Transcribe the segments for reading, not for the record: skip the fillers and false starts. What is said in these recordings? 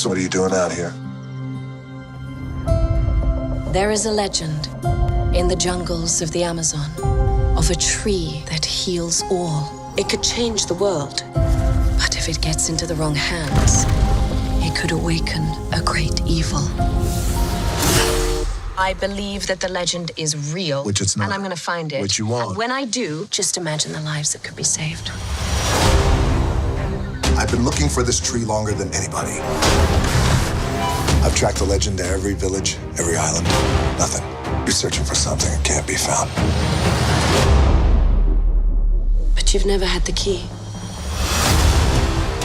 So what are you doing out here? There is a legend in the jungles of the Amazon of a tree that heals all. It could change the world, but if it gets into the wrong hands, it could awaken a great evil. I believe that the legend is real. Which it's not. And I'm going to find it. Which you won't. And when I do, just imagine the lives that could be saved. I've been looking for this tree longer than anybody. I've tracked the legend to every village, every island. Nothing. You're searching for something that can't be found. But you've never had the key.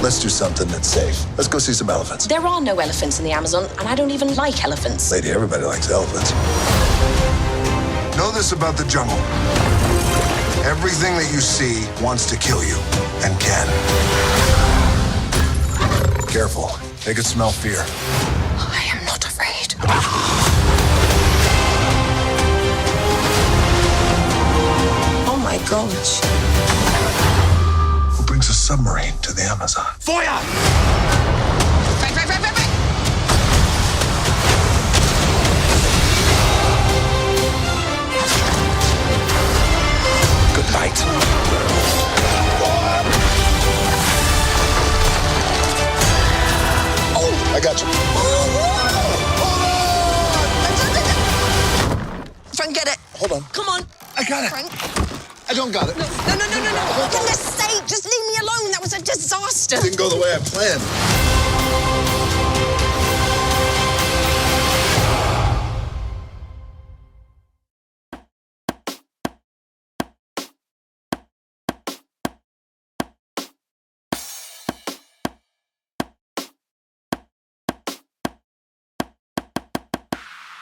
Let's do something that's safe. Let's go see some elephants. There are no elephants in the Amazon, and I don't even like elephants. Lady, everybody likes elephants. Know this about the jungle. Everything that you see wants to kill you, and can. Careful. They could smell fear. I am not afraid. Oh my gosh. Who brings a submarine to the Amazon? Feuer! Right, right, right, right, right. Good night. Oh, I got you. Frank, get it. Hold on. Come on. I got it. Frank. I don't got it. No. For goodness sake, just leave me alone. That was a disaster. Didn't go the way I planned.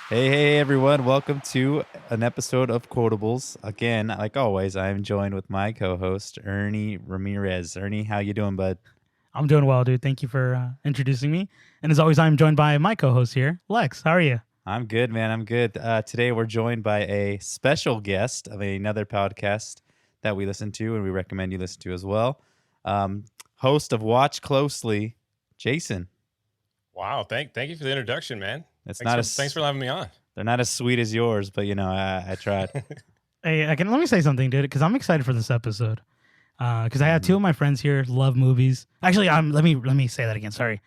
Hey, everyone. Welcome to an episode of Quotables. Again, like always, I am joined with my co-host, Ernie Ramirez. Ernie, how you doing, bud? I'm doing well, dude. Thank you for introducing me. And as always, I'm joined by my co-host here, Lex. How are you? I'm good, man. I'm good. Today, we're joined by a special guest of another podcast that we listen to and we recommend you listen to as well. Host of Watch Closely, Jason. Wow, thank you for the introduction, man. Thanks for having me on. They're not as sweet as yours, but I tried. Hey, let me say something, dude, because I'm excited for this episode. Because I have two of my friends here love movies. Actually, let me say that again. Sorry,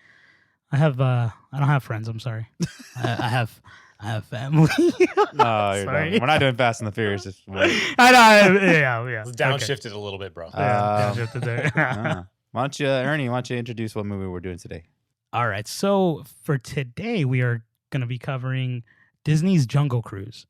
I don't have friends. I'm sorry. I have family. No, you're done. We're not doing Fast and the Furious. I know. Yeah. It's downshifted a little bit, bro. Downshifted there. Why don't you, Ernie? Why don't you introduce what movie we're doing today? All right. So for today, we are going to be covering Disney's Jungle Cruise.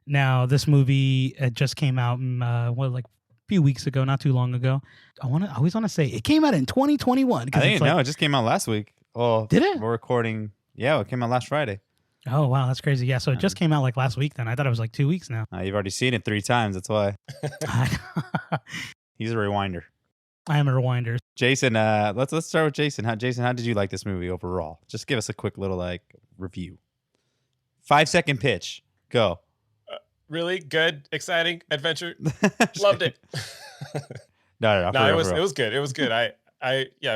Now, this movie just came out like a few weeks ago, not too long ago. I always want to say it came out in 2021. I think it just came out last week. Oh, did it? We're recording. Yeah, it came out last Friday. Oh, wow, that's crazy. Yeah, so it just came out like last week. Then I thought it was like 2 weeks now. You've already seen it 3 times. That's why. He's a rewinder. I am a rewinder. Jason, let's start with Jason. How did you like this movie overall? Just give us a quick little review. 5-second pitch. Go. Really good, exciting adventure. Loved it. No. No, it was good. It was good.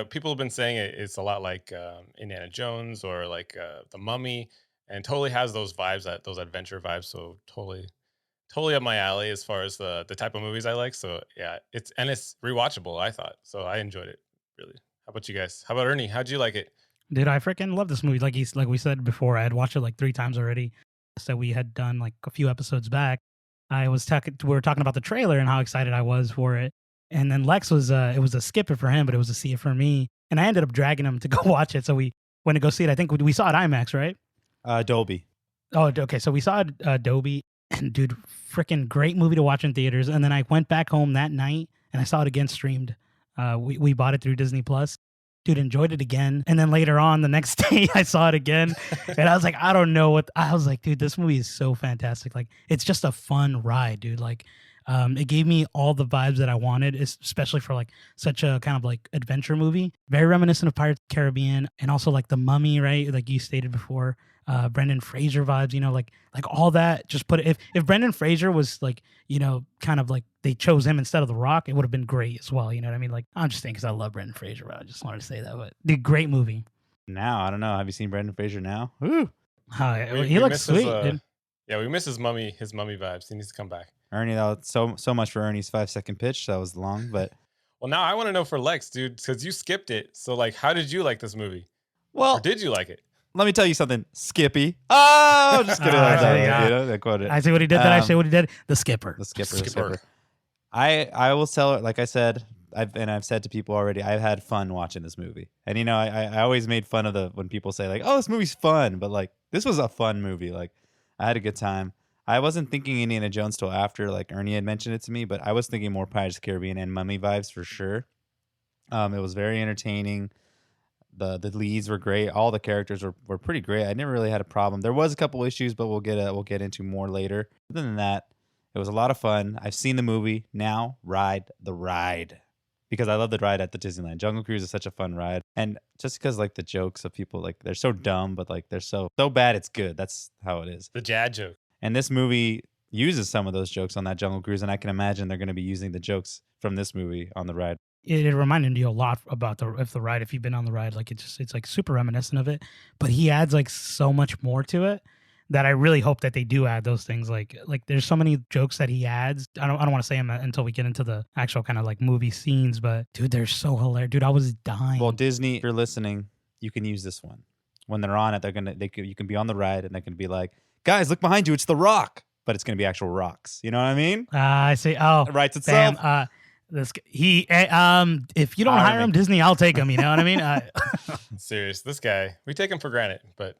People have been saying it's a lot like Indiana Jones or like The Mummy, and totally has those vibes, those adventure vibes. So totally up my alley as far as the type of movies I like. So yeah, it's rewatchable, I thought. So I enjoyed it, really. How about you guys? How about Ernie? How'd you like it? Dude, I freaking love this movie. Like we said before, I had watched it like 3 times already. So we had done like a few episodes back. We were talking about the trailer and how excited I was for it. And then Lex it was a skip it for him, but it was a see it for me. And I ended up dragging him to go watch it. So we went to go see it. I think we saw it IMAX, right? Dolby. Oh, okay. So we saw it Dolby. And dude, freaking great movie to watch in theaters. And then I went back home that night and I saw it again streamed. We bought it through Disney Plus. Dude, enjoyed it again. And then later on the next day I saw it again. And I was like, I don't know I was like, dude, this movie is so fantastic. Like, it's just a fun ride, dude. Like, it gave me all the vibes that I wanted, especially for like such a kind of like adventure movie. Very reminiscent of Pirates of the Caribbean and also like The Mummy, right? Like you stated before. Brendan Fraser vibes, like all that. Just put it. If Brendan Fraser was like, kind of like they chose him instead of The Rock, it would have been great as well. You know what I mean? Like, I'm just saying because I love Brendan Fraser. But I just wanted to say that. But the great movie. Now, I don't know. Have you seen Brendan Fraser now? Ooh. He looks miss his, sweet, dude. yeah, we miss his mummy vibes. He needs to come back. Ernie, that was so much for Ernie's 5-second pitch. That was long, but Well, now I want to know for Lex, dude, because you skipped it. So, like, how did you like this movie? well, Or did you like it? let me tell you something. Skippy. Oh, just kidding. I quoted it. I see what he did. Did I say what he did? The skipper. The skipper. Skipper. I will tell it, like I said, I've said to people already, I've had fun watching this movie. And you know, I always made fun of when people say like, oh, this movie's fun, but like this was a fun movie. Like I had a good time. I wasn't thinking Indiana Jones till after like Ernie had mentioned it to me, but I was thinking more Pirates of the Caribbean and Mummy vibes for sure. It was very entertaining. The leads were great. All the characters were pretty great. I never really had a problem. There was a couple issues, but we'll get into more later. Other than that, it was a lot of fun. I've seen the movie. Now ride the ride because I love the ride at the Disneyland. Jungle Cruise is such a fun ride, and just because like the jokes of people like they're so dumb, but like they're so bad it's good. That's how it is. The dad joke. And this movie uses some of those jokes on that Jungle Cruise, and I can imagine they're going to be using the jokes from this movie on the ride. It reminded you a lot about the ride. If you've been on the ride, like it's like super reminiscent of it. But he adds like so much more to it that I really hope that they do add those things. Like there's so many jokes that he adds. I don't want to say them until we get into the actual kind of like movie scenes. But dude, they're so hilarious. Dude, I was dying. Well, Disney, if you're listening, you can use this one. When they're on it, you can be on the ride and they can be like, guys, look behind you, it's The Rock. But it's gonna be actual rocks. You know what I mean? I see. Oh, It writes itself. Sam, if you don't hire him, Disney, I'll take him. You know what I mean? Serious. This guy, we take him for granted, but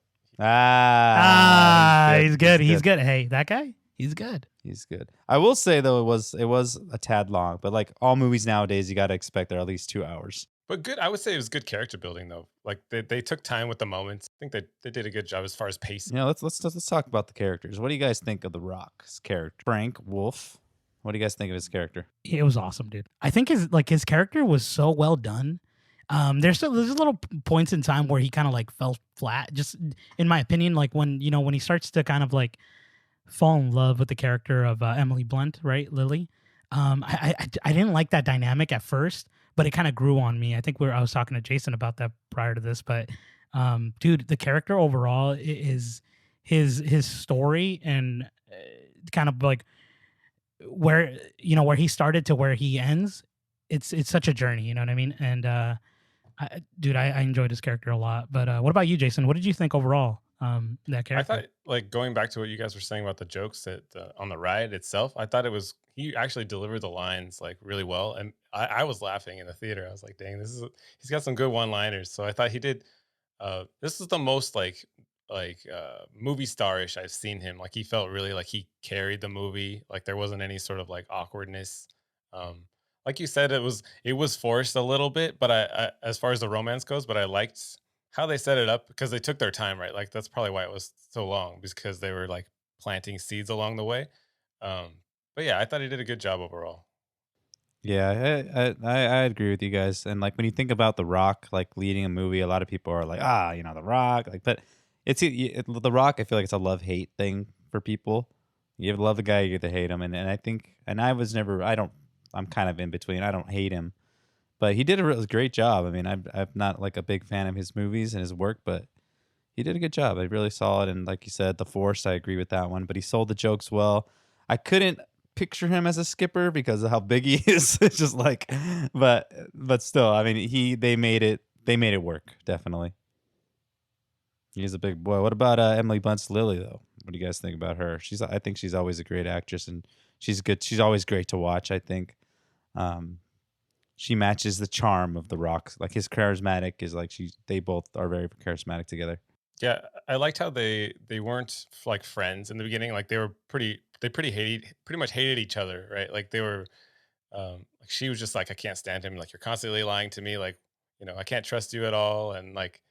he's good. He's good. Hey, that guy, he's good. He's good. I will say though, it was a tad long, but like all movies nowadays, you got to expect they're at least 2 hours. But good. I would say it was good character building though. Like they took time with the moments. I think they did a good job as far as pacing. Yeah, let's talk about the characters. What do you guys think of The Rock's character, Frank Wolf? What do you guys think of his character? It was awesome, dude. I think his character was so well done. There's little points in time where he kind of like fell flat, just in my opinion. Like when he starts to kind of like fall in love with the character of Emily Blunt, right, Lily. I didn't like that dynamic at first, but it kind of grew on me. I think I was talking to Jason about that prior to this, but dude, the character overall is his story and kind of like where he started to where he ends. It's such a journey, you know what I mean? And I enjoyed his character a lot. But what about you, Jason? What did you think overall? That character. I thought, like going back to what you guys were saying about the jokes on the ride itself, I thought he actually delivered the lines like really well, and I was laughing in the theater. I was like, "Dang, he's got some good one-liners." So I thought he did. This is the most like movie star-ish I've seen him. Like he felt really like he carried the movie. Like there wasn't any sort of like awkwardness. Like you said, it was forced a little bit, but I as far as the romance goes, but I liked how they set it up because they took their time, right? Like that's probably why it was so long, because they were like planting seeds along the way. But yeah, I thought he did a good job overall. Yeah, I agree with you guys. And like when you think about The Rock like leading a movie, a lot of people are like, The Rock. Like, but The Rock. I feel like it's a love-hate thing for people. You either love the guy, you either hate him. And I think, and I'm kind of in between. I don't hate him, but he did a great job. I mean, I'm not like a big fan of his movies and his work, but he did a good job. I really saw it. And like you said, The Force, I agree with that one, but he sold the jokes well. I couldn't picture him as a skipper because of how big he is. It's just like, but still, I mean, they made it work. Definitely. He's a big boy. What about Emily Blunt's Lily though? What do you guys think about her? I think she's always a great actress and she's good. She's always great to watch. I think she matches the charm of The Rock. Like his charismatic is like they both are very charismatic together. Yeah, I liked how they weren't like friends in the beginning. Like they pretty much hated each other, right? Like they were, like she was just like, I can't stand him. Like you're constantly lying to me. Like, I can't trust you at all. And like,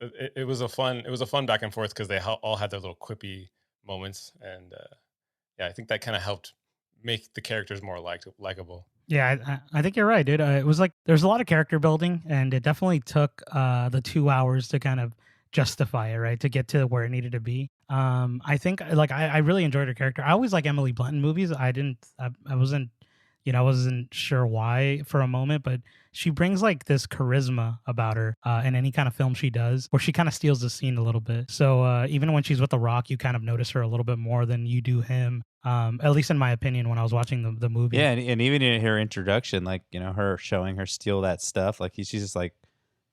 it was a fun back and forth because they all had their little quippy moments. And yeah, I think that kind of helped make the characters more likable. Yeah, I think you're right, dude. It was like there's a lot of character building, and it definitely took the 2 hours to kind of justify it, right, to get to where it needed to be. I think like I really enjoyed her character. I always like Emily Blunt in movies. I wasn't I wasn't sure why for a moment, but she brings like this charisma about her in any kind of film she does, where she kind of steals the scene a little bit. So even when she's with The Rock, you kind of notice her a little bit more than you do him. At least in my opinion, when I was watching the movie. Yeah, and even in her introduction, like, her showing her steal that stuff, like she's just like,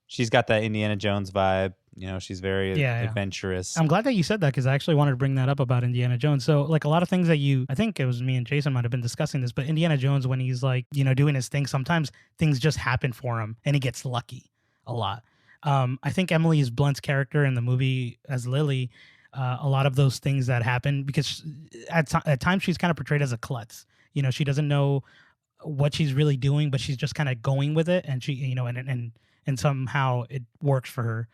she's got that Indiana Jones vibe. She's very adventurous. I'm glad that you said that, because I actually wanted to bring that up about Indiana Jones. So like a lot of things that I think it was me and Jason might have been discussing this, but Indiana Jones, when he's like, doing his thing, sometimes things just happen for him and he gets lucky a lot. I think Emily Blunt's character in the movie as Lily, a lot of those things that happen, because at times she's kind of portrayed as a klutz. She doesn't know what she's really doing, but she's just kind of going with it, and she, and somehow it works for her.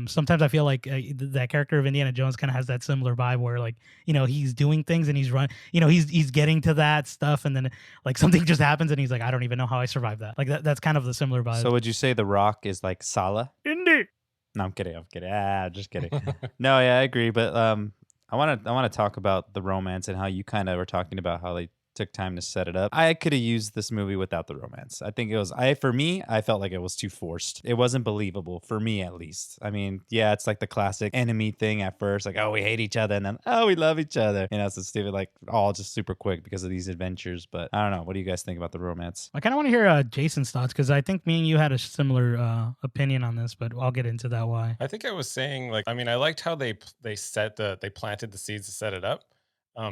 Sometimes I feel like that character of Indiana Jones kind of has that similar vibe where, like, he's doing things and he's he's getting to that stuff, and then like something just happens and he's like, I don't even know how I survived that. Like that's kind of the similar vibe. So would you say The Rock is like Salah? Indy. No, I'm kidding. Just kidding. No, yeah, I agree. But I want to talk about the romance and how you kind of were talking about how they took time to set it up. I could have used this movie without the romance. I think it was, for me, I felt like it was too forced. It wasn't believable, for me at least. I mean, yeah, it's like the classic enemy thing at first, like, oh, we hate each other, and then, oh, we love each other. It's so stupid, like, all just super quick because of these adventures. But I don't know. What do you guys think about the romance? I kind of want to hear Jason's thoughts, because I think me and you had a similar opinion on this, but I'll get into that why. I think I was saying, like, I mean, I liked how they planted the seeds to set it up,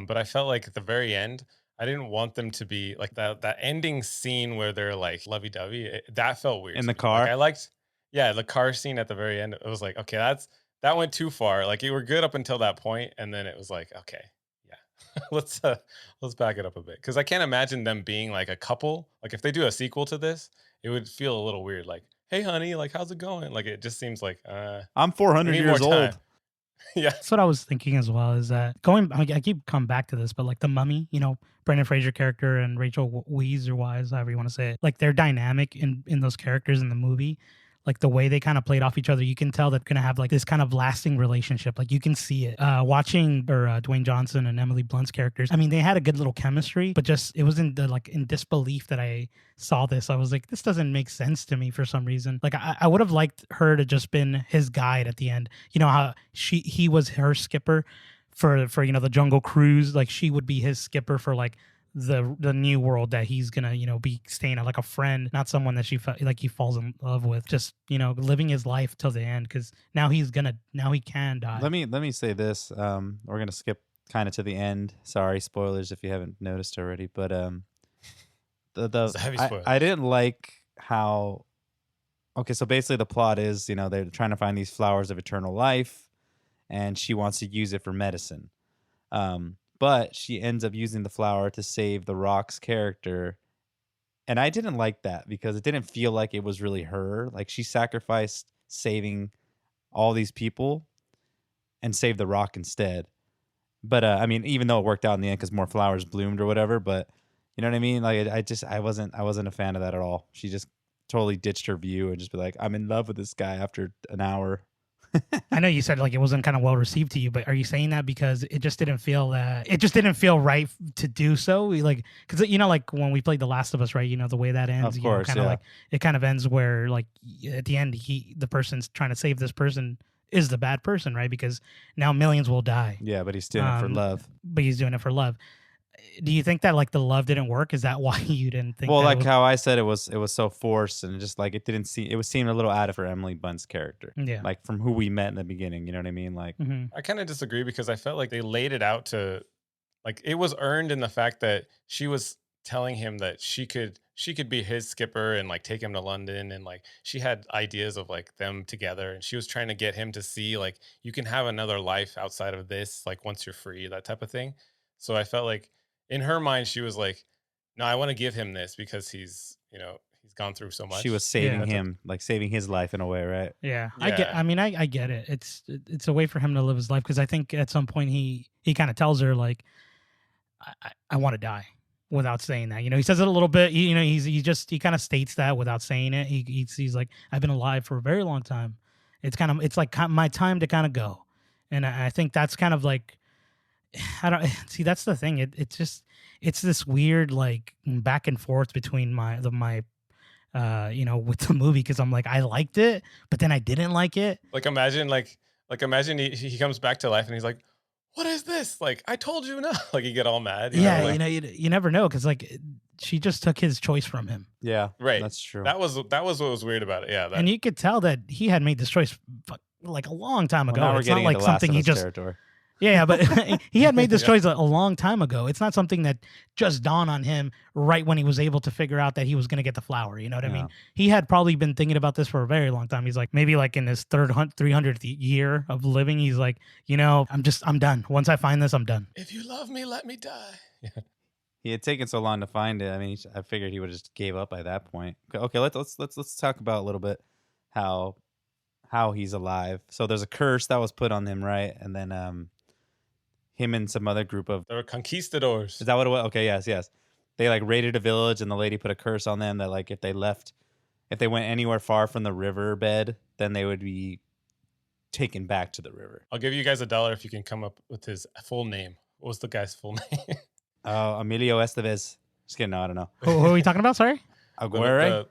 but I felt like at the very end, I didn't want them to be like that ending scene where they're like lovey-dovey. That felt weird. In the car? Like, I liked, the car scene at the very end. It was like, okay, that went too far. Like, you were good up until that point, and then it was like, okay, yeah, let's back it up a bit, because I can't imagine them being like a couple. Like, if they do a sequel to this, it would feel a little weird. Like, hey, honey, like, how's it going? Like, it just seems like I'm 400 years old. Yeah, that's what I was thinking as well. Is that I keep coming back to this, but like the Mummy, Brendan Fraser character and Rachel Weisz or Wise, however you want to say it, like their dynamic in those characters in the movie, like the way they kind of played off each other, you can tell they're gonna have like this kind of lasting relationship. Like you can see it. Watching Dwayne Johnson and Emily Blunt's characters, I mean, they had a good little chemistry, but just it was in disbelief that I saw this. I was like, this doesn't make sense to me for some reason. Like I would have liked her to just been his guide at the end. How he was her skipper for the Jungle Cruise. Like she would be his skipper for like the new world that he's gonna be staying at, like a friend, not someone that he falls in love with. Just living his life till the end, because now he can die. Let me say this. We're gonna skip kind of to the end. Sorry, spoilers if you haven't noticed already. But It's a heavy spoiler. I didn't like how. Okay, so basically the plot is they're trying to find these flowers of eternal life, and she wants to use it for medicine. But she ends up using the flower to save The Rock's character. And I didn't like that, because it didn't feel like it was really her. Like, she sacrificed saving all these people and saved The Rock instead. But, I mean, even though it worked out in the end because more flowers bloomed or whatever, but you know what I mean? Like, I wasn't a fan of that at all. She just totally ditched her view and just be like, I'm in love with this guy after an hour. I know you said like it wasn't kind of well received to you, but are you saying that because it just didn't feel right to do so? Like, because like when we played The Last of Us, right? The way that ends, of course, kind of like it kind of ends where like at the end the person's trying to save this person is the bad person, right? Because now millions will die. Yeah, but he's doing it for love. But he's doing it for love. Do you think that like the love didn't work? Is that why you didn't think? Well, like how I said, it was so forced, and just like it was seeming a little out of for Emily Blunt's character. Yeah, like from who we met in the beginning. You know what I mean? Like, I kind of disagree, because I felt like they laid it out to, like, it was earned in the fact that she was telling him that she could be his skipper and like take him to London, and like she had ideas of like them together, and she was trying to get him to see like you can have another life outside of this, like once you're free, that type of thing. So I felt like in her mind, she was like, no, I want to give him this because he's gone through so much. She was saving him, like saving his life in a way, right? Yeah. I get it. It's a way for him to live his life, because I think at some point he kind of tells her like, I want to die, without saying that. He says it a little bit. He kind of states that without saying it. He's like, I've been alive for a very long time. It's like my time to kind of go, and I think that's kind of like I don't see. That's the thing. It's this weird like back and forth between my with the movie, because I'm like I liked it, but then I didn't like it. Like imagine he comes back to life and he's like, "What is this? Like I told you no." Like you get all mad. You never know, because like she just took his choice from him. Yeah, right. That's true. That was what was weird about it. Yeah, And you could tell that he had made this choice like a long time ago. Now It's not like something he just territory. Yeah, but he had made this choice a long time ago. It's not something that just dawned on him right when he was able to figure out that he was going to get the flower. You know what I mean? He had probably been thinking about this for a very long time. He's like, maybe like in his 300th year of living, he's like, I'm done. Once I find this, I'm done. If you love me, let me die. He had taken so long to find it. I mean, I figured he would have just gave up by that point. Okay, let's talk about a little bit how he's alive. So there's a curse that was put on him, right? And then him and some other group of... They were conquistadors. Is that what it was? Okay, yes. They like raided a village, and the lady put a curse on them that like if they went anywhere far from the riverbed, then they would be taken back to the river. I'll give you guys $1 if you can come up with his full name. What was the guy's full name? Emilio Estevez. Just kidding. No, I don't know. Who are we talking about? Sorry? Aguirre?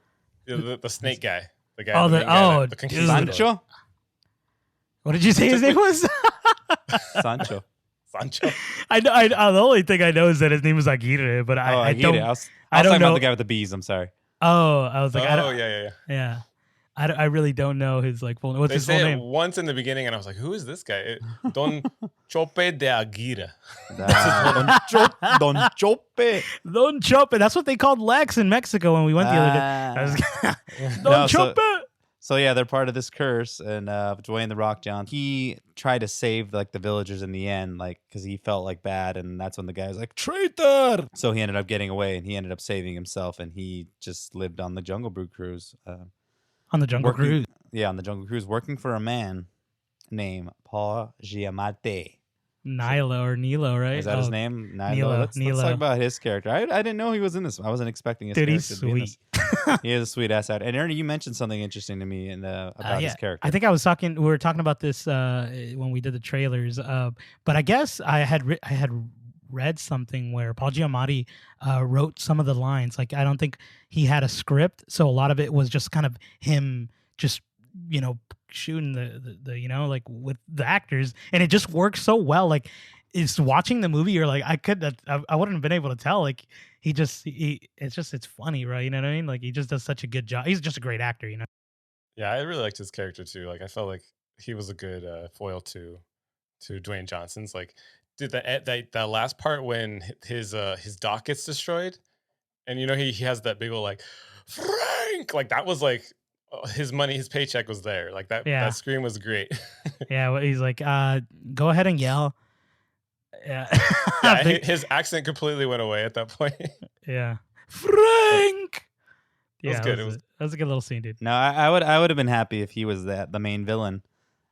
The snake guy. The guy. The Sancho? What did you say his name was? Sancho. I know. The only thing I know is that his name is Aguirre, but I don't. I was I don't talking know about the guy with the bees. I'm sorry. Oh, I was like, yeah. I really don't know his like full name. What's his full name? Once in the beginning, and I was like, "Who is this guy?" Don Chope de Aguirre. Don Chope. Don Chope. That's what they called Lex in Mexico when we went the other day. Don Chope. So yeah, they're part of this curse, and Dwayne the Rock Johnson, he tried to save like the villagers in the end, like because he felt like bad, and that's when the guy was like traitor. So he ended up getting away, and he ended up saving himself, and he just lived on the Jungle Brew cruise. On the Jungle Cruise, yeah, on the Jungle Cruise, working for a man named Paul Giamatti. Nilo, right? Is that his name? Nilo. Let's talk about his character. I didn't know he was in this. I wasn't expecting his character he's to be in this. sweet. He is a sweet ass out. And Ernie, you mentioned something interesting to me about his character. I think we were talking about this when we did the trailers. But I guess I had read something where Paul Giamatti wrote some of the lines. Like I don't think he had a script, so a lot of it was just kind of him just shooting the like with the actors, and it just works so well. Like it's watching the movie, you're like I wouldn't have been able to tell. Like it's funny, right? You know what I mean? Like he just does such a good job. He's just a great actor, Yeah, I really liked his character too. Like I felt like he was a good foil to Dwayne Johnson's. Like did that last part when his dock gets destroyed, and he has that big old like Frank, like that was like his money, his paycheck was there. Like that scream was great. Yeah, well, he's like, go ahead and yell. Yeah, his accent completely went away at that point. Yeah, Frank. It was good. That was a good little scene, dude. No, I would have been happy if he was the main villain.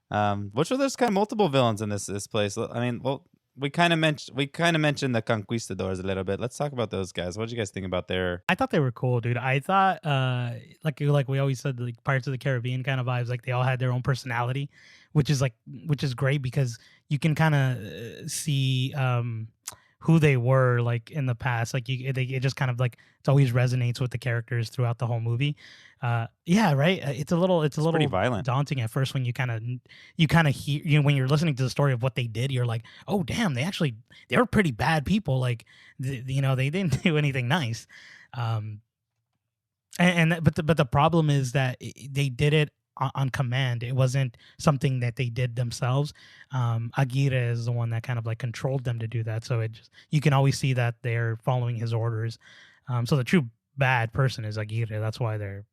There's kind of multiple villains in this place. I mean, well, we kind of mentioned the conquistadors a little bit. Let's talk about those guys. What did you guys think about their? I thought they were cool, dude. I thought like we always said, like Pirates of the Caribbean kind of vibes. Like they all had their own personality, which is great because you can kind of see who they were like in the past. Like it just kind of like it always resonates with the characters throughout the whole movie. Yeah, right. It's a little pretty violent, daunting at first when you kind of hear when you're listening to the story of what they did. You're like, oh damn, they were pretty bad people. Like they didn't do anything nice. But the problem is that they did it on command. It wasn't something that they did themselves. Aguirre is the one that kind of like controlled them to do that. So you can always see that they're following his orders. So the true bad person is Aguirre. That's why they're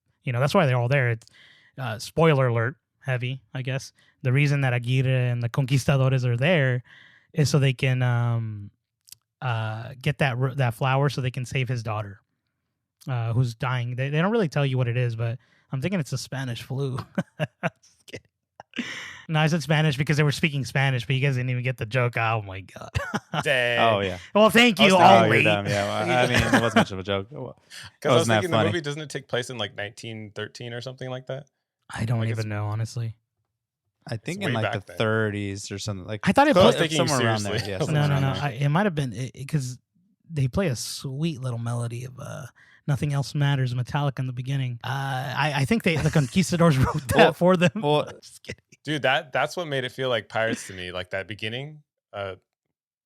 all there. It's spoiler alert heavy, I guess. The reason that Aguirre and the conquistadores are there is so they can get that flower so they can save his daughter who's dying. They don't really tell you what it is, but I'm thinking it's a Spanish flu. No, I said Spanish because they were speaking Spanish, but you guys didn't even get the joke. Oh my god! Dang. Oh yeah. Well, thank you. You're dumb. Yeah, well, I mean, it wasn't much of a joke. Because I was thinking the movie, doesn't it take place in like 1913 or something like that? I don't even know, honestly. I think way in like the back then. 30s or something. Like I thought it I was played taking you somewhere around there. seriously. Yeah, I was somewhere no, like, no, around no. there. It might have been because they play a sweet little melody of "Nothing Else Matters" Metallica in the beginning. I think the Conquistadors wrote that Well- for them. well, Just kidding. Dude, that's what made it feel like Pirates to me. Like that beginning, it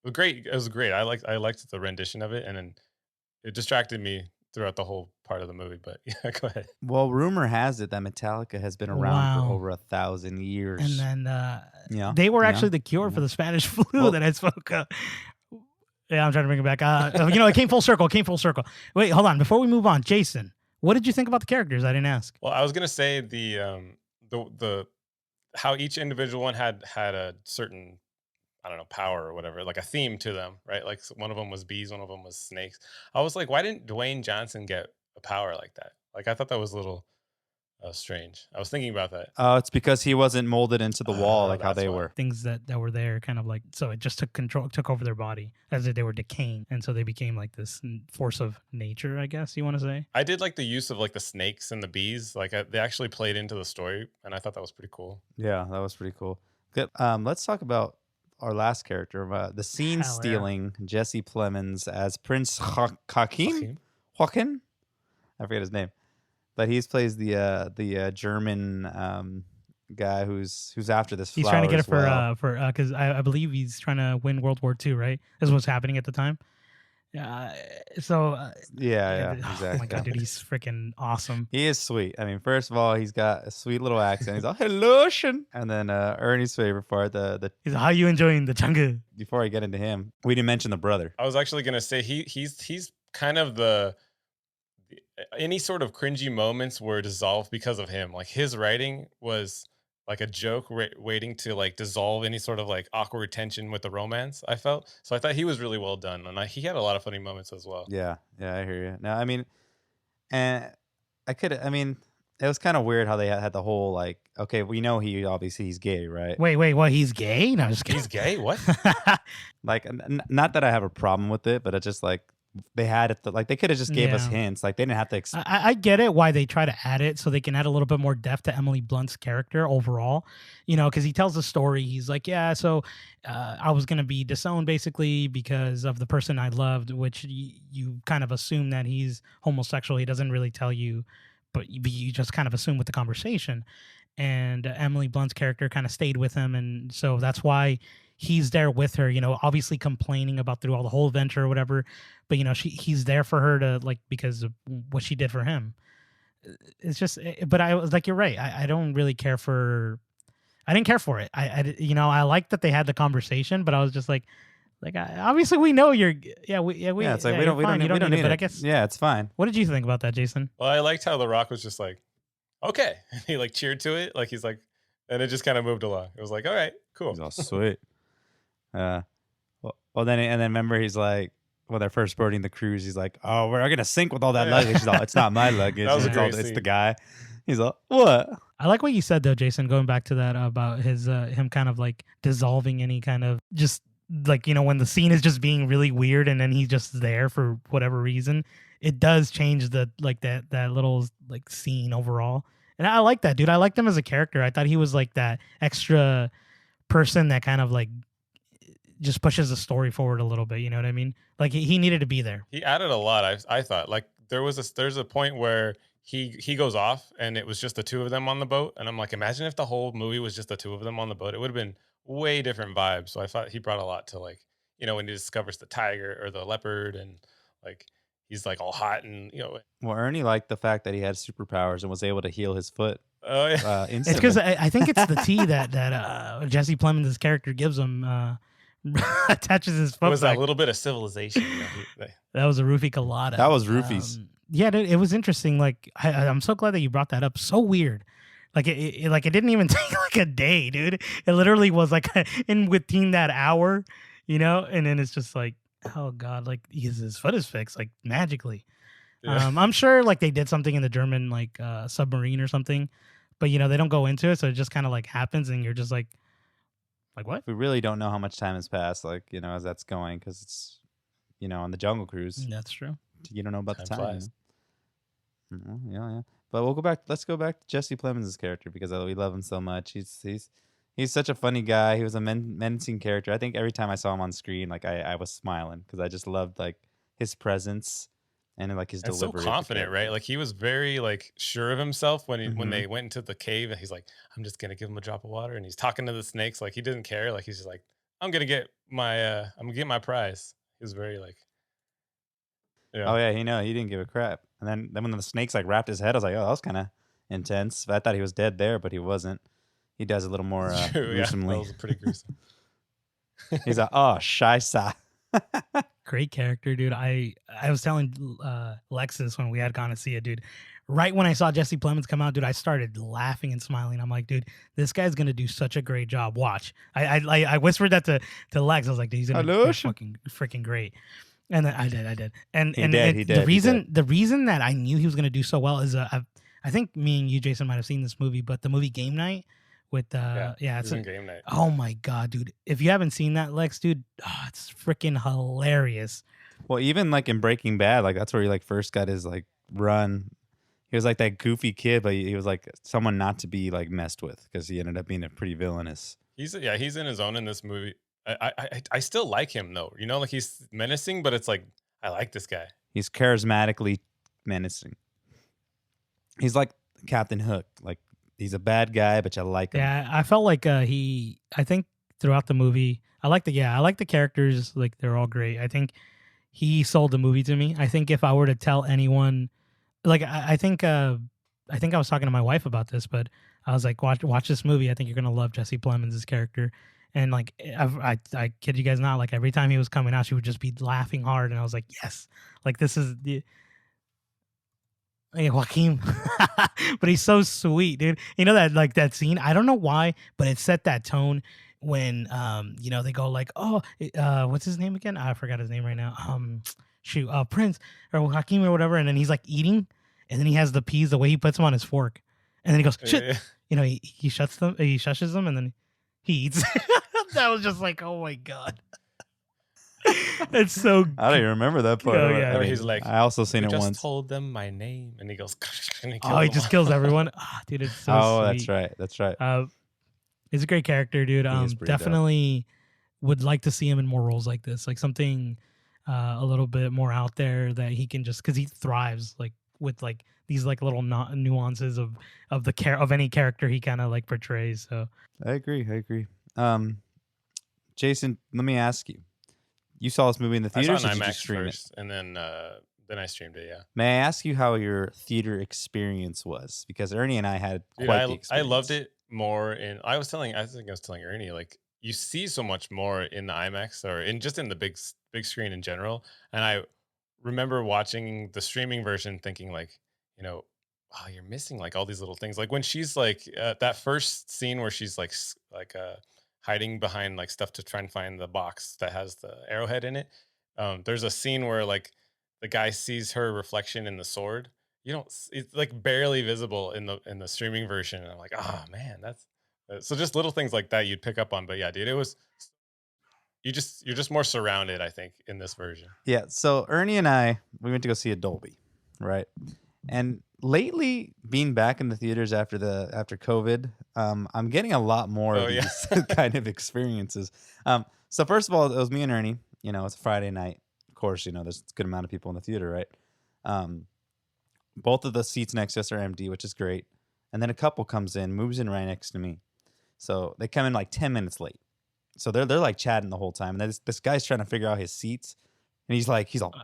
was great. It was great. I liked the rendition of it, and then it distracted me throughout the whole part of the movie. But yeah, go ahead. Well, rumor has it that Metallica has been around for Wow. over 1,000 years. And then Yeah, they were yeah, actually the cure yeah. for the Spanish flu Well- that I spoke of. Yeah, I'm trying to bring it back. It came full circle. Wait, hold on. Before we move on, Jason, what did you think about the characters? I didn't ask. Well, I was gonna say the how each individual one had a certain, I don't know, power or whatever, like a theme to them, right? Like one of them was bees, one of them was snakes. I was like, why didn't Dwayne Johnson get a power like that? Like I thought that was a little strange. I was thinking about that. It's because he wasn't molded into the wall like how that's they why. were. Things that were there kind of like, so it just took over their body as if they were decaying. And so they became like this force of nature, I guess you want to say. I did like the use of like the snakes and the bees. Like they actually played into the story, and I thought that was pretty cool. Yeah, that was pretty cool. Good. Let's talk about our last character, the scene Hell yeah. stealing Jesse Plemons as Prince Joachim. Joaquin? I forget his name, but he plays the German guy who's after this. He's flower trying to get as it well. for because I believe he's trying to win World War II, right? This is what's happening at the time. Yeah. Yeah, Oh exactly. my god, dude, he's freaking awesome. He is sweet. I mean, first of all, he's got a sweet little accent. He's all hello, Shin. And then Ernie's favorite part, the He's like, how you enjoying the jungle? before I get into him, we didn't mention the brother. I was actually gonna say he's kind of any sort of cringy moments were dissolved because of him. Like his writing was like a joke waiting to like dissolve any sort of like awkward tension with the romance. I felt so. I thought he was really well done, and he had a lot of funny moments as well. Yeah, I hear you. Now, I mean, and I mean, it was kind of weird how they had the whole like, okay, we know he's gay, right? Wait, what? He's gay? No, just kidding. He's gay? What? Like, not that I have a problem with it, but it's just like they had it. Like they could have just gave us Yeah. hints. Like they didn't have to. I get it why they try to add it so they can add a little bit more depth to Emily Blunt's character overall, because he tells the story. He's like, yeah, so I was going to be disowned basically because of the person I loved, which you kind of assume that he's homosexual. He doesn't really tell you, but you just kind of assume with the conversation. And Emily Blunt's character kind of stayed with him. And so that's why he's there with her, obviously complaining about through all the whole adventure or whatever. But, he's there for her to like, because of what she did for him. It's just, but I was like, you're right. I don't really care for, I didn't care for it. I liked that they had the conversation, but I was just like, obviously we know you're, It's like we don't need need it. But it. I guess, Yeah, it's fine. what did you think about that, Jason? Well, I liked how The Rock was just like, okay, he like cheered to it, like he's like, and it just kind of moved along. It was like, all right, cool. He's all sweet. Well, then remember he's like, when they're first boarding the cruise, he's like, "Oh, we're gonna sink with all that Yeah. luggage." He's all, "It's not my luggage. That was a it's, great it's the scene. guy." He's like, "What?" I like what you said though, Jason, going back to that about his him kind of like dissolving any kind of just like, when the scene is just being really weird and then he's just there for whatever reason, it does change the like that little like scene overall. And I like that, dude. I liked him as a character. I thought he was like that extra person that kind of like just pushes the story forward a little bit, you know what I mean? Like he needed to be there. He added a lot. I thought like there's a point where he goes off and it was just the two of them on the boat, and I'm like, imagine if the whole movie was just the two of them on the boat. It would have been way different vibes. So I thought he brought a lot to like, when he discovers the tiger or the leopard, and like he's like all hot and Well, Ernie liked the fact that he had superpowers and was able to heal his foot oh yeah. It's instantly. because I think it's the tea that Jesse Plemons' character gives him. Attaches his foot It was back. that little bit of civilization. That was a roofie colada. That was roofies. Yeah, dude, it was interesting. Like I'm so glad that you brought that up. So weird. Like it didn't even take like a day, dude. It literally was like in within that hour, and then it's just like, oh god, like his foot is fixed like magically. Yeah. I'm sure like they did something in the German like submarine or something, but they don't go into it, so it just kind of like happens, and you're just like what? We really don't know how much time has passed, like, as that's going, because it's, on the Jungle Cruise. That's true. You don't know about Time the time. flies. Yeah. But let's go back to Jesse Plemons' character because we love him so much. He's He's such a funny guy. He was a menacing character. I think every time I saw him on screen, like I was smiling because I just loved like his presence and like his And so delivery. of the confident, right? character. Like he was very like sure of himself when when Mhm. they went into the cave and he's like, I'm just gonna give him a drop of water, and he's talking to the snakes like he didn't care. Like he's just like, I'm gonna get my prize. He was very like, Oh yeah. yeah, he didn't give a crap. And then when the snakes like wrapped his head, I was like, oh, that was kind of intense. I thought he was dead there, but he wasn't. He does a little more True, yeah. That gruesomely. was pretty gruesome. He's like, oh, Shaisa. Great character, dude. I was telling Lexus when we had gone to see it, dude. Right when I saw Jesse Plemons come out, dude, I started laughing and smiling. I'm like, dude, this guy's gonna do such a great job. Watch. I whispered that to Lex. I was like, dude, he's gonna do fucking freaking great. And then I did. And He did. the reason that I knew he was gonna do so well is I think me and you, Jason, might have seen this movie, but the movie Game Night with Yeah, it's it was in game night. oh my god, dude. If you haven't seen that, Lex, dude, it's freaking hilarious. Well, even like in Breaking Bad, like that's where he like first got his like run. He was like that goofy kid, but he was like someone not to be like messed with because he ended up being a pretty villainous. He's in his own in this movie. I still like him though. You know, like he's menacing, but it's like I like this guy. He's charismatically menacing. He's like Captain Hook. Like he's a bad guy, but you like him. Yeah, I felt like I think throughout the movie, I like the characters, like they're all great. I think he sold the movie to me. I think if I were to tell anyone, like I think I was talking to my wife about this, but I was like, watch this movie. I think you're gonna love Jesse Plemons' character. And like I kid you guys not, like every time he was coming out, she would just be laughing hard, and I was like, yes, like this is the. Hey, Joaquin, but he's so sweet, dude. You know that like that scene. I don't know why, but it set that tone when they go like, oh, what's his name again? I forgot his name right now. Prince or Joaquin or whatever, and then he's like eating, and then he has the peas the way he puts them on his fork, and then he goes shit. Yeah. You know, he shushes them, and then he eats. That was just like, oh my god. It's so. I don't even remember that part. Oh, yeah. Or he's like, I also seen "You it just once. told them my name," and he goes, and he Oh, he kills just them kills all. everyone. Dude, it's so Oh, sweet. that's right. He's a great character, dude. He is pretty dope. Definitely would like to see him in more roles like this, like something a little bit more out there that he can just because he thrives like with like these like little nuances of of any character he kind of like portrays. So I agree. Jason, let me ask you. You saw this movie in the I saw theaters, it or on did you IMAX stream it? first, and then I streamed it. Yeah, May I ask you how your theater experience was? Because Ernie and I had dude, quite the I experience. loved it more. I think I was telling Ernie, like you see so much more in the IMAX or in just in the big screen in general. And I remember watching the streaming version, thinking like, wow, you're missing like all these little things. Like when she's like that first scene where she's like hiding behind like stuff to try and find the box that has the arrowhead in it. There's a scene where like the guy sees her reflection in the sword. It's like barely visible in the streaming version. And I'm like, oh man, that's so just little things like that you'd pick up on. But yeah, dude, you're just more surrounded, I think, in this version. Yeah. So Ernie and I, we went to go see a Dolby, right? And lately, being back in the theaters after COVID, I'm getting a lot more of these kind of experiences. So first of all, it was me and Ernie. It's a Friday night. Of course, there's a good amount of people in the theater, right? Both of the seats next to us are empty, which is great. And then a couple comes in, moves in right next to me. So they come in like 10 minutes late. So they're like chatting the whole time. And this guy's trying to figure out his seats. And he's all,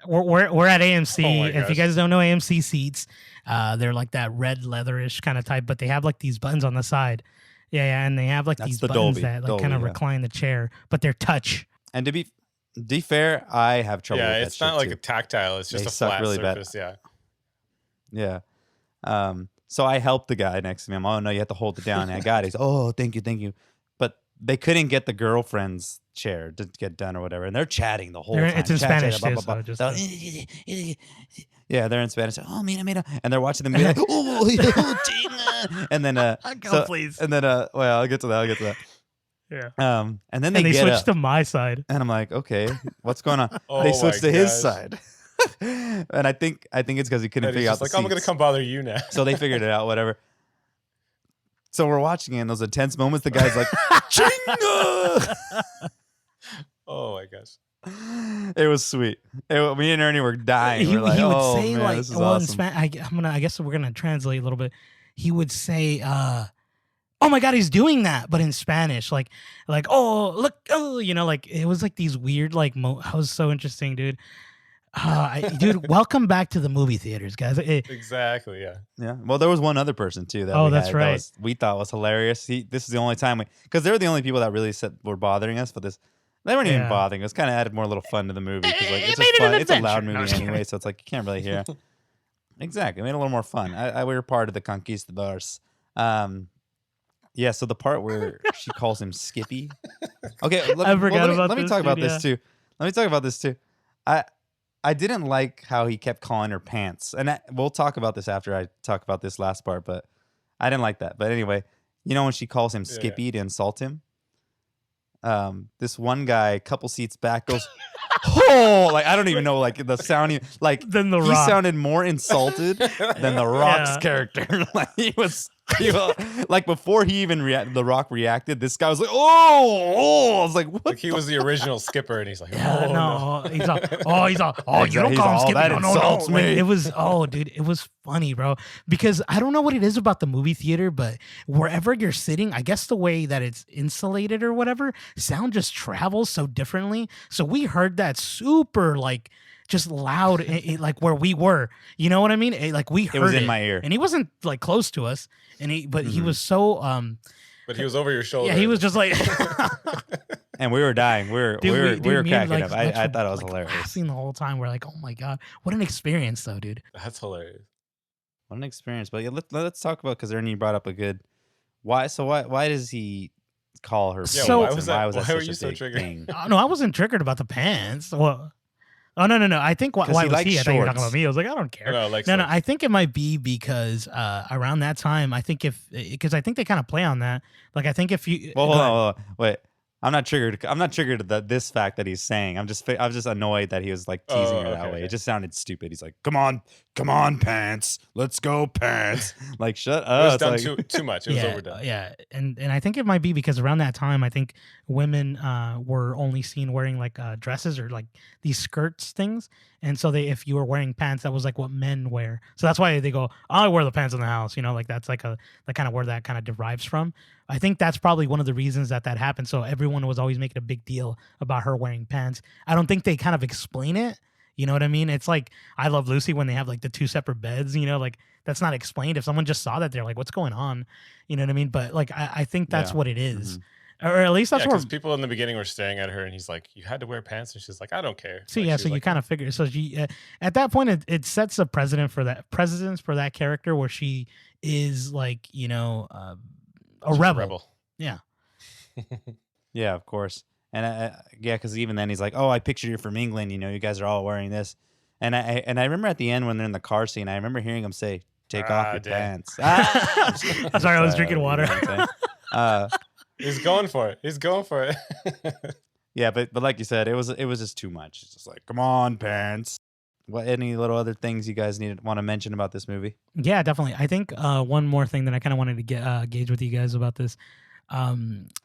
we're at AMC. Oh my If you gosh. guys don't know AMC seats, they're like that red leatherish kind of type, but they have like these buttons on the side. Yeah, and they have like That's these the buttons Dolby. that like Dolby, kind of yeah. recline the chair, but they're touch. and to be fair, I have trouble with Yeah, that it's not shit, like too. a tactile. It's just They a suck flat really bad. surface. Yeah. Yeah. So I helped the guy next to me. I'm, oh, no, you have to hold it down. And I got it. He's, oh, thank you. But they couldn't get the girlfriend's chair to get done or whatever. And they're chatting the whole time. It's in Spanish, blah, too, blah, blah. so just, Yeah, they're in Spanish. Oh, mira. And they're watching the movie like, oh, chinga. And then, Go, please. And then, well, I'll get to that. Yeah. And then And they get switched up. to my side. And I'm like, okay, what's going on? Oh They my switched to his gosh. side. And I think it's because he couldn't And he's figure out just the like, I'm gonna seats. come bother you now. So they figured it out, whatever. So we're watching it, and those intense moments, the guy's like, Chinga! Oh my gosh. It was sweet. Me and Ernie were dying. He We're like, would oh, say man, like, this is well, awesome. I guess we're gonna translate a little bit. He would say, "Oh my God, he's doing that," but in Spanish, like, oh look, oh, like it was like these weird like. That was so interesting, dude. Dude, welcome back to the movie theaters, guys. Exactly. Yeah. Yeah. Well, there was one other person too that Oh, we that's had right. we thought was hilarious. This is the only time because they were the only people that really were bothering us for this. They weren't even Yeah. bothering us. Kind of added more little fun to the movie because like It it's made just it an fun. It's a loud adventure. No, movie just kidding. anyway, so it's like you can't really hear. Exactly, it made it a little more fun. We were part of the conquistadors. Yeah. So the part where she calls him Skippy. Okay, I forgot about let me this, talk about dude, this too. Let me talk about this too. I didn't like how he kept calling her pants, and we'll talk about this after I talk about this last part. But I didn't like that. But anyway, when she calls him Skippy to insult him, this one guy, a couple seats back, goes, "Oh!" Like I don't even know, like the sound, like Then The he Rock. sounded more insulted than the Rock's Yeah. character. Like he was like before he even the Rock reacted, this guy was like, "Oh!" I was like, "What?" Like he was the original skipper, and he's like, Yeah, oh no, no. he's all, oh, you don't He's call him all, Skippy. "That No, insults Like, me." it was, oh, dude, it was funny, bro. Because I don't know what it is about the movie theater, but wherever you're sitting, I guess the way that it's insulated or whatever, sound just travels so differently. So we heard that super like just loud, like where we were. You know what I mean? Like we heard It was in my ear. and he wasn't like close to us, and he was so But he was over your shoulder. yeah, he was just like. And we were dying. We were Dude, we were me and, cracking up. Lex I were, thought it was like, hilarious. laughing the whole time. We're like, oh my God, what an experience, though, dude. That's hilarious. What an experience. But yeah, let's talk about because Ernie brought up a good why. So why does he call her? Yeah, So- why was that? Why was that Why were such you a so big triggered? thing? No, I wasn't triggered about the pants. Well, oh no. I think why 'Cause he was likes he? I thought you were talking shorts. about me. I was like, I don't care. No, like No. I think it might be because around that time, I think because I think they kind of play on that. Like, I think if you Well, go hold ahead. on. Wait. I'm not triggered. I'm not triggered at this fact that he's saying. I was just annoyed that he was like teasing her that way. okay. It just sounded stupid. He's like, "Come on, pants. Let's go, pants." Like, shut It up. was It's done like- too much. It was yeah, overdone. yeah, and I think it might be because around that time, I think women were only seen wearing like dresses or like these skirts things, and so if you were wearing pants, that was like what men wear. So that's why they go, I wear the pants in the house, like that's like like kind of where that kind of derives from. I think that's probably one of the reasons that happened. So everyone was always making a big deal about her wearing pants. I don't think they kind of explain it. You know what I mean? It's like I Love Lucy when they have like the two separate beds, like that's not explained. If someone just saw that, they're like, what's going on? You know what I mean? But like, I think that's Yeah. what it is. Mhm. Or at least that's where. Because people in the beginning were staring at her, and he's like, "You had to wear pants," and she's like, "I don't care." So Like, yeah, she so was you like, kind of figure. So she at that point it sets a precedence for that character where she is like she's a a rebel. Yeah. Yeah, of course. And yeah, because even then he's like, "Oh, I pictured you from England. You guys are all wearing this." And I remember at the end when they're in the car scene, I remember hearing him say, "Take off your damn. pants." I'm sorry, I was drinking water. You know what I'm saying? He's going for it. He's going for it. Yeah, but like you said, it was just too much. It's just like, "Come on, pants." What any little other things you guys want to mention about this movie? Yeah, definitely. I think one more thing that I kind of wanted to gauge with you guys about this.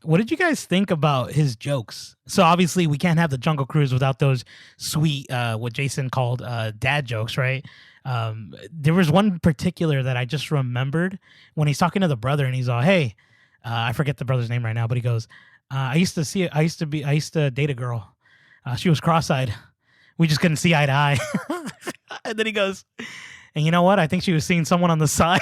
What did you guys think about his jokes? So obviously we can't have the Jungle Cruise without those sweet, what Jason called dad jokes, right? There was one particular that I just remembered when he's talking to the brother and he's all, "Hey," I forget the brother's name right now, but he goes, I used to date a girl. She was cross-eyed. We just couldn't see eye to eye." And then he goes, "And you know what? I think she was seeing someone on the side."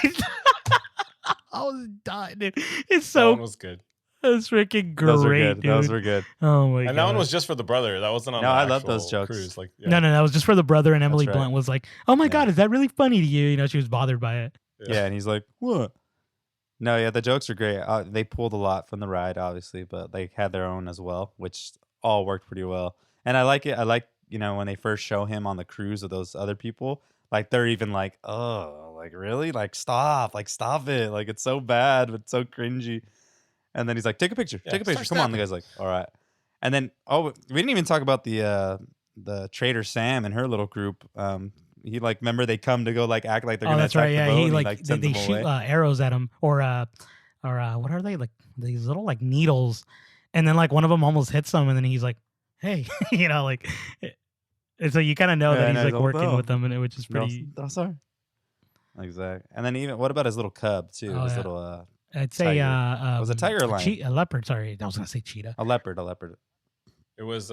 I was dying, dude. It's That one so was good. that's freaking great, Those were good. dude. Those were good. Oh my god. And that one was just for the brother. That wasn't on. No, the I love those actual jokes. Cruise. Like, yeah. No, that was just for the brother. And Emily right. Blunt was like, "Oh my Yeah. god, is that really funny to you?" She was bothered by it. Yeah, and he's like, "What?" No, yeah, the jokes are great. They pulled a lot from the ride, obviously, but they had their own as well, which all worked pretty well. And I like it. I like, when they first show him on the cruise with those other people, like they're even like, "Oh, like really? Like stop it. Like it's so bad, but so cringy." And then he's like, "Take a picture. Yeah, Take a picture. start Come on." The guy's like, "All right." And then we didn't even talk about the Trader Sam and her little group. He remember they come to go act like they're Oh, gonna that's attack right. the Yeah, boat, he and like sends they them shoot away. arrows at him, or or what are they, like these little like needles, and then like one of them almost hits him, and then he's like, "Hey," like, and so you kind of know that he's like working with them, and which is pretty. Sorry. Exactly. And then even what about his little cub too? His little I'd say was it a tiger or lion? A leopard. Sorry, I was gonna say cheetah. A leopard. It was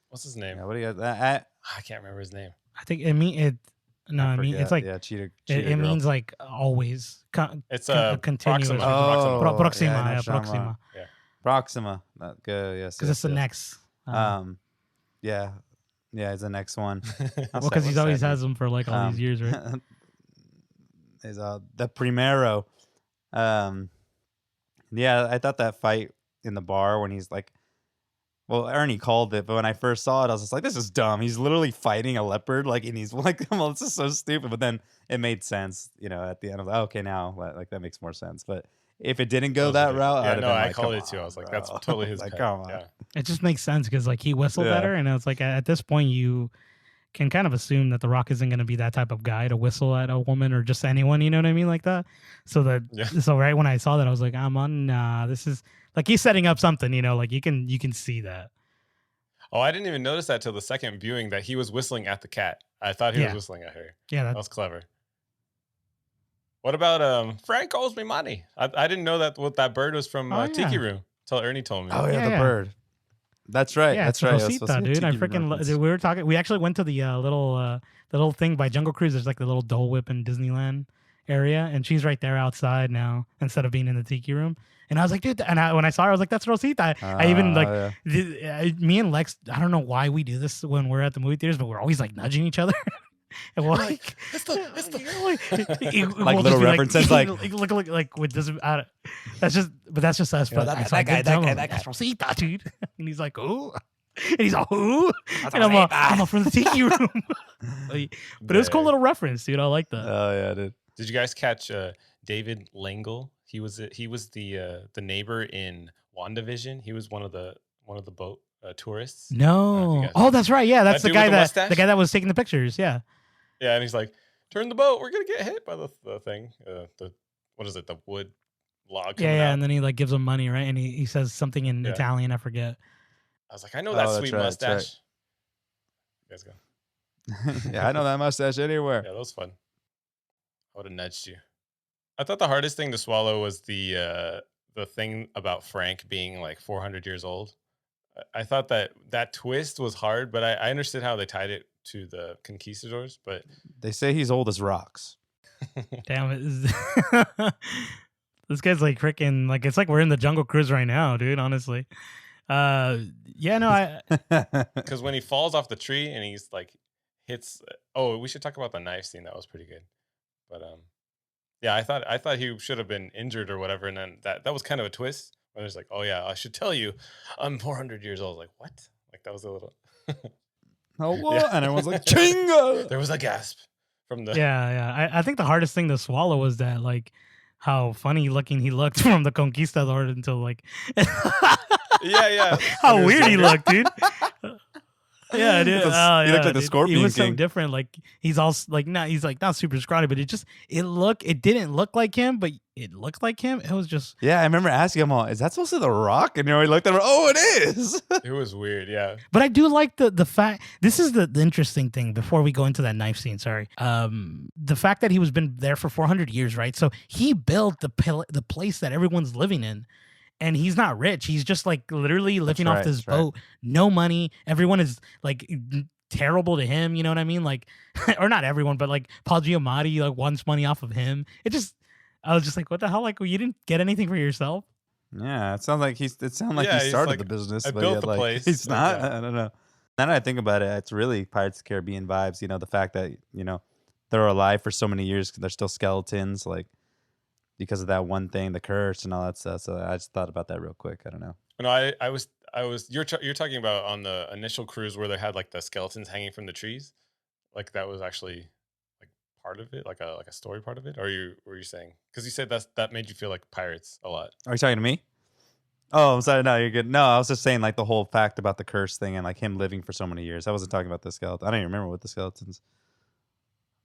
what's his name? Yeah, what do you got? I can't remember his name. I think it mean it. No, I mean it's like cheetah. It means like always. It's a continuous. Proxima. Proxima. Proxima. Yeah. Proxima. Good. Yes. Because it's the next. Yeah. It's the next one. Well, because he's always has them for like all these years, right? Is the Primero. Yeah, I thought that fight in the bar when he's like, well, Ernie called it, but when I first saw it, I was just like, this is dumb. He's literally fighting a leopard, like, and he's like, well, this is so stupid. But then it made sense, at the end. I was like, okay, now like that makes more sense. But if it didn't go that route, I called it too. I was like, that's totally his. Like, come on. Yeah. It just makes sense because like he whistled at her, and it's like at this point you can kind of assume that The Rock isn't going to be that type of guy to whistle at a woman or just anyone, you know what I mean, like that. So so right when I saw that, I was like, this is like he's setting up something, like you can see that. Oh, I didn't even notice that till the second viewing that he was whistling at the cat. I thought he was whistling at her. Yeah, that was clever. What about Frank owes me money? I didn't know that bird was from Tiki Room till Ernie told me. Oh yeah, the bird. That's right. Yeah, that's right. Rosita, dude. I freaking we were talking. We actually went to the little thing by Jungle Cruise. There's like the little Dole Whip in Disneyland area, and she's right there outside now instead of being in the Tiki Room. And I was like, dude. And when I saw her, I was like, that's Rosita. I even like me and Lex. I don't know why we do this when we're at the movie theaters, but we're always like nudging each other. And we're like, it's the like little references, look, like with this. That's just us. But that guy's Rosita, dude. And he's like, oh, and he's like, who? And I'm from the Tiki Room. But it was a cool little reference, dude. I like that. Oh yeah, dude. Did you guys catch David Langle? He was the neighbor in WandaVision. He was one of the boat tourists. No. Oh, that's right. Yeah, that's the guy that was taking the pictures. Yeah. Yeah, and he's like, "Turn the boat. We're gonna get hit by the thing. What is it? The wood log." Yeah, out. and then he like gives him money, right? And he says something in Italian. I forget. I was like, I know that sweet mustache. You guys go. Yeah, I know that mustache anywhere. Yeah, that was fun. I would have nudged you. I thought the hardest thing to swallow was the thing about Frank being like 400 years old. I thought that twist was hard, but I understood how they tied it to the conquistadors. But they say he's old as rocks. Damn it! This guy's like freaking like it's like we're in the Jungle Cruise right now, dude. Honestly, yeah, no, because when he falls off the tree and he's like hits. Oh, we should talk about the knife scene. That was pretty good. But yeah, I thought he should have been injured or whatever, and then that was kind of a twist. When it's like, oh yeah, I should tell you, I'm 400 years old. Like what? Like that was a little. Oh what? Yeah. And everyone's like, chinga! There was a gasp from the. Yeah. I think the hardest thing to swallow was that like how funny looking he looked from the conquistador until like. yeah. How weird he looked, dude. Yeah, dude. He looked like the Scorpion He was King. so different. Like he's all like not super scrawny, but it didn't look like him, but it looked like him. It was just. Yeah, I remember asking him all, is that supposed to be The Rock? And he looked at him, oh, it is. It was weird, yeah. But I do like the fact. This is the interesting thing. Before we go into that knife scene, sorry. The fact that he was been there for 400 years, right? So he built the place that everyone's living in. And he's not rich. He's just like literally living off this boat. No money. Everyone is like terrible to him. You know what I mean? Like, or not everyone, but like Paul Giamatti like wants money off of him. I was just like, what the hell? Like, well, you didn't get anything for yourself? Yeah, it sounds like he started like, the business. I but built the like, place. He's not. Yeah. I don't know. Now that I think about it, it's really Pirates of the Caribbean vibes. You know, the fact that they're alive for so many years, they're still skeletons. Like. Because of that one thing, the curse and all that stuff. So I just thought about that real quick. I don't know. No, I was. You're talking about on the initial cruise where they had like the skeletons hanging from the trees, like that was actually like part of it, like a story part of it. Or were you saying? Because you said that made you feel like pirates a lot. Are you talking to me? Oh, I'm sorry. No, you're good. No, I was just saying like the whole fact about the curse thing and like him living for so many years. I wasn't talking about the skeleton. I don't even remember what the skeletons.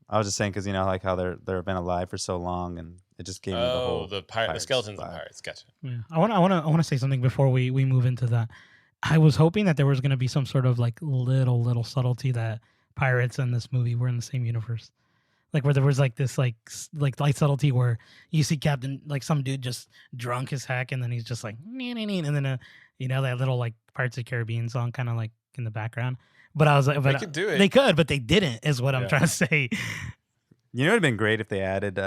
I was just saying because like how they've been alive for so long and It just gave me the whole the Pirates skeletons and vibe. pirates. Gotcha. Yeah. I want to say something before we move into that. I was hoping that there was going to be some sort of like little subtlety that pirates and this movie were in the same universe. Like where there was like this like light subtlety where you see Captain, like some dude just drunk as heck, and then he's just like nee, nee, nee, and then you know, that little like Pirates of the Caribbean song kind of like in the background. But I was like, They could do it. They could, but they didn't. Is what I'm Yeah. trying to say. You know, it'd been great if they added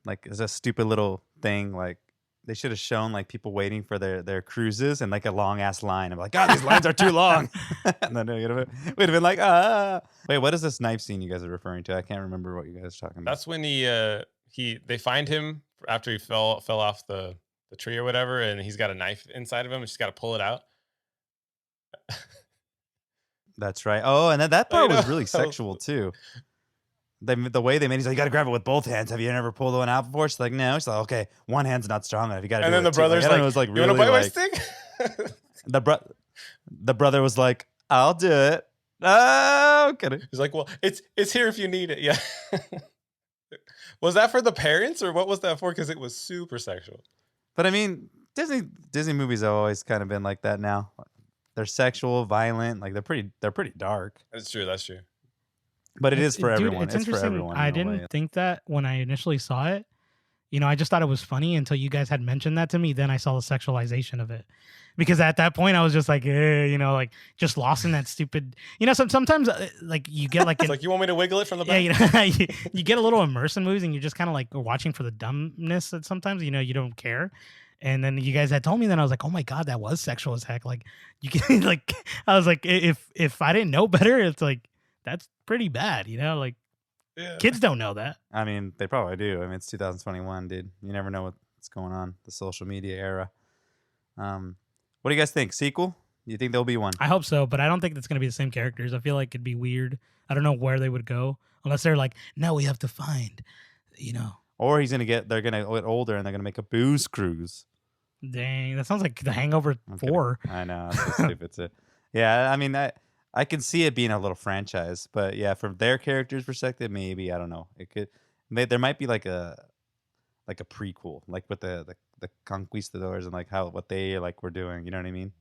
like as a stupid little thing, like they should have shown like people waiting for their cruises and like a long ass line. I'm like, God, these lines are too long. And then we'd have been like, wait, what is this knife scene you guys are referring to? I can't remember what you guys are talking about. That's when they find him after he fell off the tree or whatever, and he's got a knife inside of him. He's got to pull it out. That's right. Oh, and that part you was know. really sexual too. The way they made, he's like, you got to grab it with both hands. Have you ever pulled one out before? She's like, no. She's like, okay, one hand's not strong enough. You got to. And do then the it too. brother's I don't know, like, it was like "You really want to bite like, my stick?" the brother was like, I'll do it. Oh, okay. He's like, "Well, it's here if you need it." Yeah. Was that for the parents or what was that for? Because it was super sexual. But I mean, Disney movies have always kind of been like that now. They're sexual, violent, like they're pretty dark. That's true. That's true. But it is for Dude, everyone. It's It's for interesting. everyone. I in a didn't way. think that when I initially saw it. You know, I just thought it was funny until you guys had mentioned that to me. Then I saw the sexualization of it. Because at that point I was just like, you know, like just lost in that stupid, you know, sometimes like you get like, It's like, you want me to wiggle it from the back? yeah, you know, you get a little immersed in movies and you're just kind of like watching for the dumbness that sometimes, you know, you don't care. And then you guys had told me, then I was like, oh my God, that was sexual as heck. Like you can like, I was like, if I didn't know better, it's like, that's pretty bad, you know, like Yeah. kids don't know that. I mean, they probably do. I mean, it's 2021, dude. You never know what's going on. The social media era. What do you guys think? Sequel? You think there'll be one? I hope so, but I don't think it's going to be the same characters. I feel like it'd be weird. I don't know where they would go unless they're like, now we have to find, you know. Or they're gonna get older and they're gonna make a booze cruise. Dang, that sounds like The Hangover I'm kidding. 4. I know, it's so stupid too. Yeah, I mean, I can see it being a little franchise, but yeah, from their characters' perspective, maybe I don't know. It could, there might be like a prequel, like with the conquistadors and like what they like were doing. You know what I mean?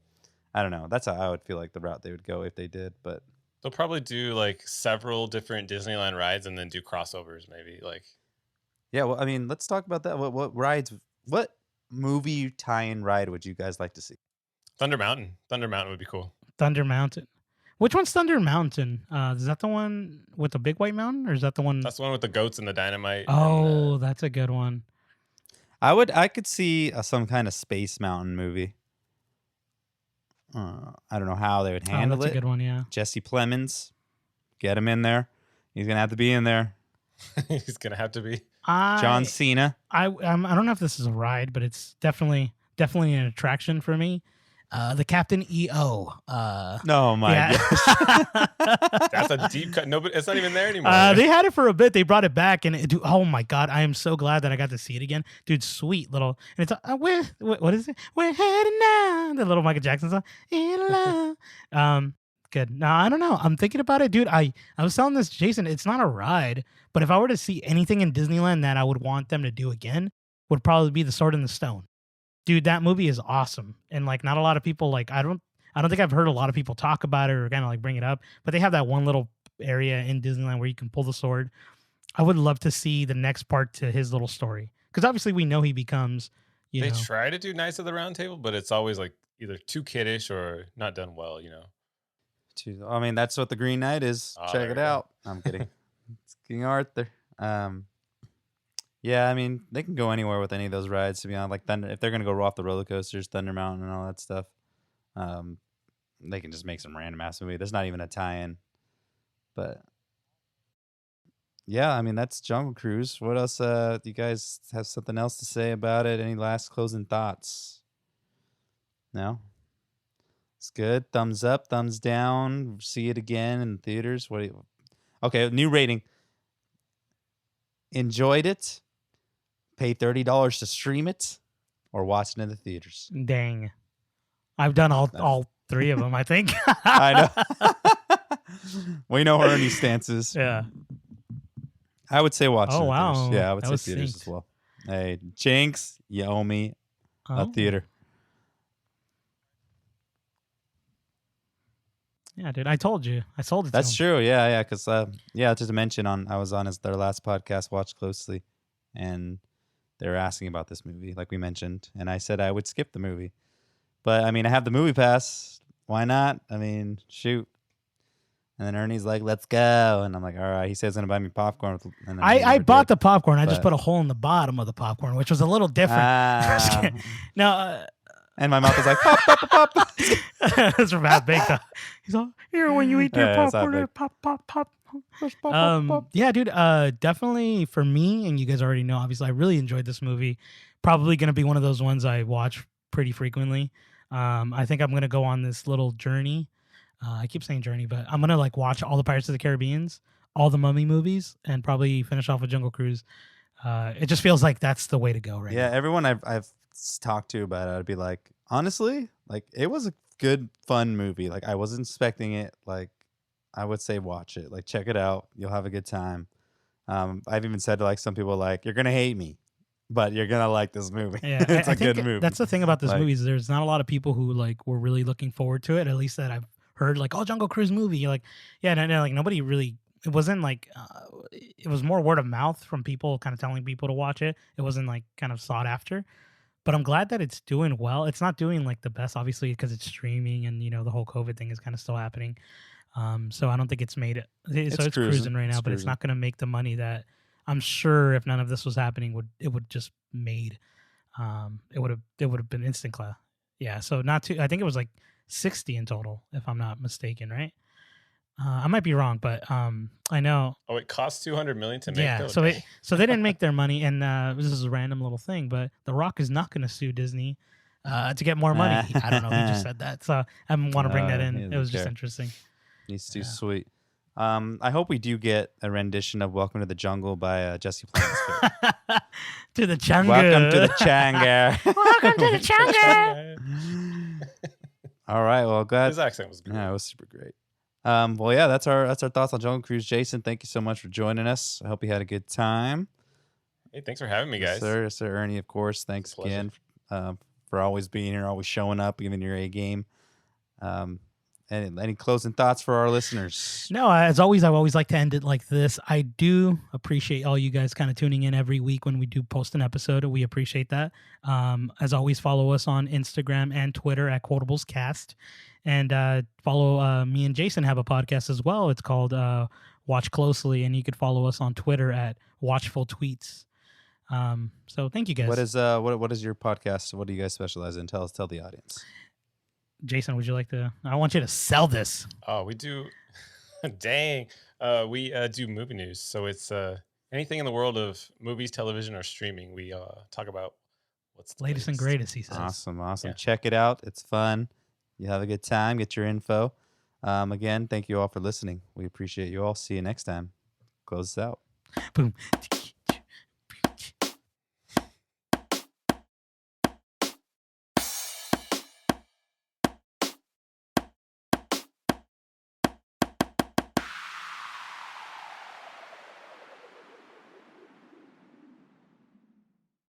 I don't know. That's how I would feel like the route they would go if they did. But They'll probably do like several different Disneyland rides and then do crossovers, maybe. Like, yeah, well, I mean, let's talk about that. What rides? What movie tie-in ride would you guys like to see? Thunder Mountain. Thunder Mountain would be cool. Thunder Mountain. Which one's Thunder Mountain? Is that the one with the big white mountain, or is that the one? That's the one with the goats and the dynamite. Oh, that's a good one. I could see some kind of Space Mountain movie. I don't know how they would handle that's it. a good one, yeah. Jesse Plemons, get him in there. He's gonna have to be in there. He's gonna have to be. John Cena. I don't know if this is a ride, but it's definitely an attraction for me. The Captain EO. Oh my yeah. gosh. That's a deep cut. Nobody. It's not even there anymore. They had it for a bit. They brought it back, and dude, oh my God, I am so glad that I got to see it again, dude. Sweet little, and it's what is it? We're heading now. The little Michael Jackson song. In love. Good. No, I don't know. I'm thinking about it, dude. I was telling this Jason. It's not a ride, but if I were to see anything in Disneyland that I would want them to do again, would probably be The Sword in the Stone. Dude, that movie is awesome, and like not a lot of people like. I don't think I've heard a lot of people talk about it or kind of like bring it up, but they have that one little area in Disneyland where you can pull the sword. I would love to see the next part to his little story, because obviously we know he becomes. They try to do Knights of the Round Table, but it's always like either too kiddish or not done well. You know. I mean, that's what the Green Knight is. Oh, Check there it we go. out. I'm kidding. It's King Arthur. Yeah, I mean, they can go anywhere with any of those rides, to be honest. Like Thunder, if they're gonna go off the roller coasters, Thunder Mountain and all that stuff, they can just make some random ass movie. There's not even a tie-in, but yeah, I mean, that's Jungle Cruise. What else? Do you guys have something else to say about it? Any last closing thoughts? No. It's good. Thumbs up, thumbs down. See it again in theaters. Okay, new rating. Enjoyed it. Pay $30 to stream it, or watch it in the theaters. Dang, I've done all three of them. I think. I know. We know Ernie's stances. Yeah. I would say watch. Oh, it in wow. theaters. Yeah, I would That say was theaters synced. as well. Hey, Jinx, you owe me a Oh. theater. Yeah, dude. I told you. I sold it That's to him. true. Yeah. Because just to mention, I was on their last podcast, Watch Closely, and they were asking about this movie, like we mentioned, and I said I would skip the movie, but I mean, I have the movie pass. Why not? I mean, shoot. And then Ernie's like, "Let's go," and I'm like, "All right." He says he's gonna buy me popcorn. And then I bought the popcorn. I just but- put a hole in the bottom of the popcorn, which was a little different. Ah. No, And my mouth was like, "Pop, pop, pop, pop." it's from half baked. He's all here when you eat your Yeah, it's popcorn. half-baked. Pop, pop, pop. Pop, pop, pop. Yeah, dude. Definitely for me, and you guys already know. Obviously, I really enjoyed this movie. Probably gonna be one of those ones I watch pretty frequently. I think I'm gonna go on this little journey. I keep saying journey, but I'm gonna like watch all the Pirates of the Caribbeans, all the Mummy movies, and probably finish off with Jungle Cruise. It just feels like that's the way to go right Yeah, now. everyone I've talked to about it, I'd be like, honestly, like it was a good, fun movie. Like I wasn't expecting it. Like I would say watch it. Like check it out. You'll have a good time. I've even said to like some people like, you're gonna hate me, but you're gonna like this movie. Yeah, It's I a good think movie. that's the thing about this Like- movie is there's not a lot of people who like were really looking forward to it. At least that I've heard, like, oh, Jungle Cruise movie. You're like, yeah, no, like nobody really. It wasn't like it was more word of mouth from people kind of telling people to watch it. It wasn't like kind of sought after. But I'm glad that it's doing well. It's not doing like the best, obviously, because it's streaming and the whole COVID thing is kind of still happening. So I don't think it's made it. So it's cruising right now, It's but it's cruising. not going to make the money that I'm sure if none of this was happening would just made. It would have been instant class. Yeah. So not too. I think it was like 60 in total, if I'm not mistaken, right? I might be wrong, but I know. Oh, it cost $200 million to make. Yeah, though? so Dang. so they didn't make their money, and this is a random little thing, but The Rock is not going to sue Disney to get more money. I don't know. He just said that, so I want to bring that He in. It doesn't was just care. interesting. He's too Yeah. sweet. I hope we do get a rendition of "Welcome to the Jungle" by Jesse Plemons. To the Changa. Welcome to the Changa. Welcome to the Changa. All right. Well, glad. His accent was good. Yeah, it was super great. Well, yeah, that's our thoughts on Jungle Cruise. Jason, thank you so much for joining us. I hope you had a good time. Hey, thanks for having me, guys. Yes, sir. Ernie, of course. Thanks Pleasure. again for always being here, always showing up, giving your A game. Any closing thoughts for our listeners? No, as always, I always like to end it like this. I do appreciate all you guys kind of tuning in every week when we do post an episode. We appreciate that. As always, follow us on Instagram and Twitter at QuotablesCast. And follow me and Jason have a podcast as well. It's called Watch Closely, and you could follow us on Twitter at Watchful Tweets. So thank you guys. What is your podcast? What do you guys specialize in? Tell the audience. Jason, would you like to? I want you to sell this. Oh, we do. Dang. We do movie news. So it's anything in the world of movies, television, or streaming. We talk about what's the Latest and greatest, he says. Awesome. Yeah. Check it out. It's fun. You have a good time. Get your info. Again, thank you all for listening. We appreciate you all. See you next time. Close this out. Boom.